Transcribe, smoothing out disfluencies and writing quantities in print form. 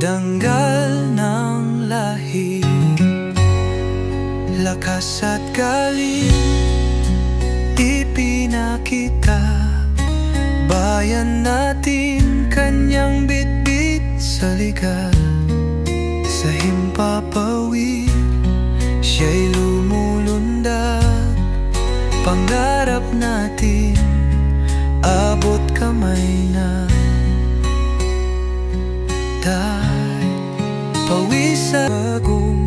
Danggal ng lahi, lakas at galing, ipinakita. Bayan natin kanyang bitbit sa ligal. Sa himpapawid, siya'y lumulundag. Pangarap natin, abot kamay na. Pawis sa bagong